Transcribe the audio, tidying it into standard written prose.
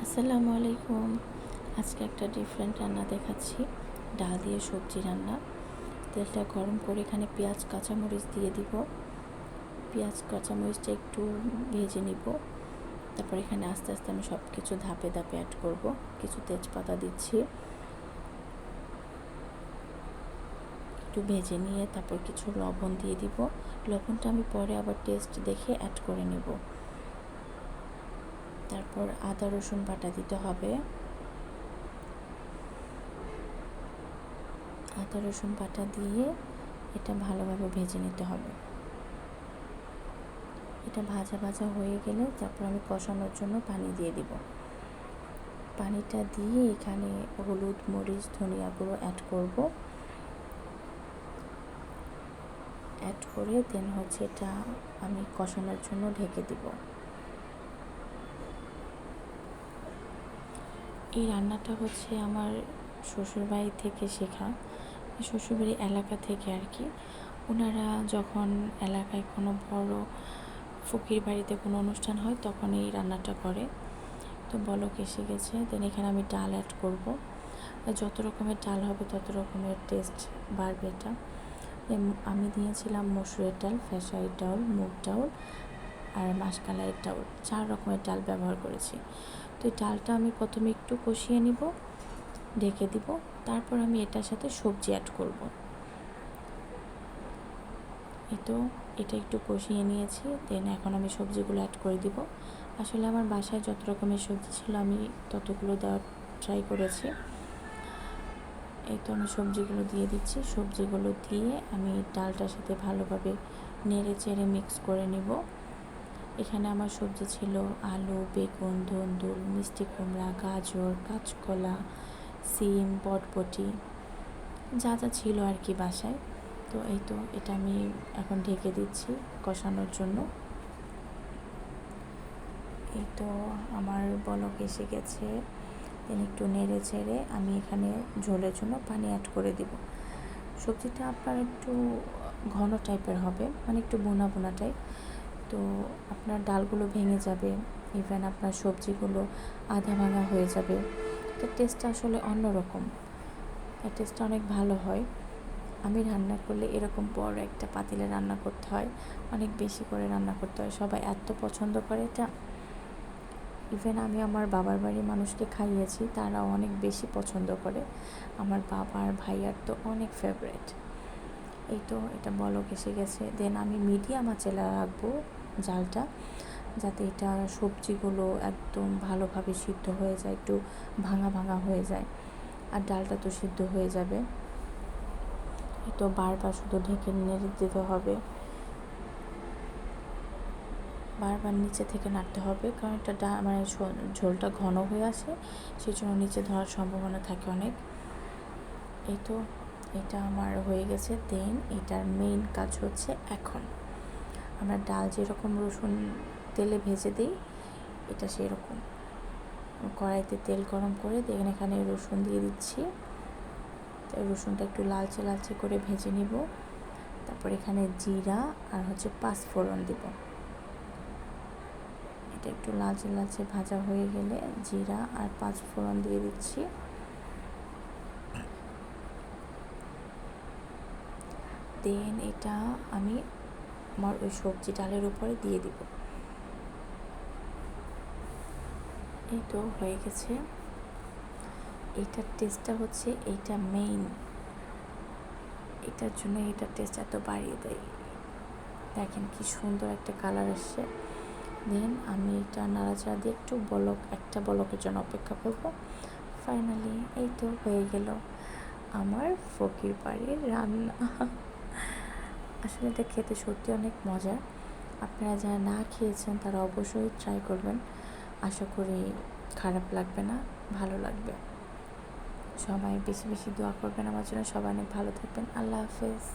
আসসালামু আলাইকুম। আজকে একটা ডিফারেন্ট রান্না দেখাচ্ছি, ডাল দিয়ে সবজি রান্না। তেলটা গরম করে এখানে পেঁয়াজ কাঁচামরিচ দিয়ে দিব। পেঁয়াজ কাঁচামরিচটা একটু ভেজে নিব। তারপর এখানে আস্তে আস্তে আমি সব কিছু ধাপে ধাপে অ্যাড করব। কিছু তেজপাতা দিচ্ছি, একটু ভেজে নিয়ে তারপর কিছু লবণ দিয়ে দিব। লবণটা আমি পরে আবার টেস্ট দেখে অ্যাড করে নেব। তারপর আদা রসুন বাটা দিতে হবে। আদা রসুন বাটা দিয়ে এটা ভালোভাবে ভেজে নিতে হবে। এটা ভাজা ভাজা হয়ে গেলে তারপর আমি কষানোর জন্য পানি দিয়ে দিব। পানিটা দিয়ে এখানে হলুদ, মরিচ, ধনিয়া গুঁড়ো অ্যাড করব। অ্যাড করে দেন এটা আমি কষানোর জন্য ঢেকে দিব। এই রান্নাটা আমার শ্বশুরবাড়ি থেকে শেখা, শ্বশুরবাড়ি এলাকা থেকে আর কি। ওনারা যখন এলাকায় কোনো বড় ফকির বাড়িতে কোনো অনুষ্ঠান হয় তখন এই রান্নাটা করে। তো বলক এসে গেছে, দেন এখানে আমি ডাল অ্যাড করব। যত রকমের ডাল হবে তত রকমের টেস্ট বাড়বে এটা। আমি দিয়েছিলাম মসুরের ডাল, খেসারির ডাল, মুগ ডাল আর মাসকলাইয়ের ডাল, 4 রকমের ডাল ব্যবহার করেছি। তো এই ডালটা আমি প্রথমে একটু কষিয়ে নিব, ঢেকে দিব। তারপর আমি এটার সাথে সবজি অ্যাড করব। এটা একটু কষিয়ে নিয়েছি, দেন এখন আমি সবজিগুলো অ্যাড করে দিব। আসলে আমার বাসায় যত রকমের সবজি ছিল আমি ততগুলো দেওয়ার ট্রাই করেছি। আমি সবজিগুলো দিয়ে দিচ্ছি। সবজিগুলো দিয়ে আমি ডালটার সাথে ভালোভাবে নেড়ে চেড়ে মিক্স করে নিব। এখানে আমার সবজি ছিল আলু, বেগুন, ধুন্দুল, মিষ্টি কুমড়া, গাজর, কাঁচকলা, সিম, বটবটি, যা যা ছিল আর কি বাসায়। তো এটা আমি এখন ঢেকে দিচ্ছি কষানোর জন্য। আমার বলক এসে গেছে, দেন একটু নেড়ে চেড়ে আমি এখানে ঝোলের জন্য পানি অ্যাড করে দিব। সবজিটা আপনার একটু ঘন টাইপের হবে, একটু বোনা বোনা টাইপ। তো আপনার ডালগুলো ভেঙে যাবে, ইভেন আপনার সবজিগুলো আধা ভাঙা হয়ে যাবে। তো টেস্টটা আসলে অন্যরকম, টেস্টটা অনেক ভালো হয়। আমি রান্না করলে এরকম বড় একটা পাতিলে রান্না করতে হয়, অনেক বেশি করে রান্না করতে হয়। সবাই এত পছন্দ করে এটা। ইভেন আমি আমার বাবার বাড়ির মানুষকে খাইয়েছি, তারাও অনেক বেশি পছন্দ করে। আমার বাবার ভাইয়ার তো অনেক ফেভারিট। এটা বলক এসে গেছে, দেন আমি মিডিয়াম আঁচে রাখবো জালটা, যাতে এটা সবজিগুলো একদম ভালোভাবে সিদ্ধ হয়ে যায়, একটু ভাঙা ভাঙা হয়ে যায়। আর ডালটা তো সিদ্ধ হয়ে যাবে। বারবার শুধু ঢেকে নেড়ে দিতে হবে, বারবার নিচে থেকে নাড়তে হবে, কারণ এটা ঝোলটা ঘন হয়ে আসে, সেই জন্য নিচে ধরার সম্ভাবনা থাকে অনেক। এটা আমার হয়ে গেছে। দেন এটার মেইন কাজ এখন আমরা ডাল যেরকম রসুন তেলে ভেজে দিই, এটা সেরকম কড়াইতে তেল গরম করে দেখেন এখানে রসুন দিয়ে দিচ্ছি। রসুনটা একটু লালচে লালচে করে ভেজে নিব। তারপর এখানে জিরা আর 5 ফোড়ন দিব। এটা একটু লালচে লালচে ভাজা হয়ে গেলে জিরা আর 5 ফোড়ন দিয়ে দিচ্ছি। দেন এটা আমি আমার ওই সবজি ডালের উপরে দিয়ে দিব। হয়ে গেছে। এটার টেস্টটা এইটা মেইন, এটার জন্য এটার টেস্ট এত বাড়িয়ে দেয়। দেখেন কি সুন্দর একটা কালার আসছে। দেন আমি এটা নাড়াচাড়া দিয়ে একটা বলকের জন্য অপেক্ষা করব। ফাইনালি হয়ে গেল আমার ফকির বাড়ির রান্না। আসলে এটা খেতে সত্যি অনেক মজা। আপনারা যারা না খেয়েছেন তারা অবশ্যই ট্রাই করবেন। আশা করি খারাপ লাগবে না, ভালো লাগবে। সবাই বেশি বেশি দোয়া করবেন আমার জন্য। সবাই অনেক ভালো থাকবেন। আল্লাহ হাফেজ।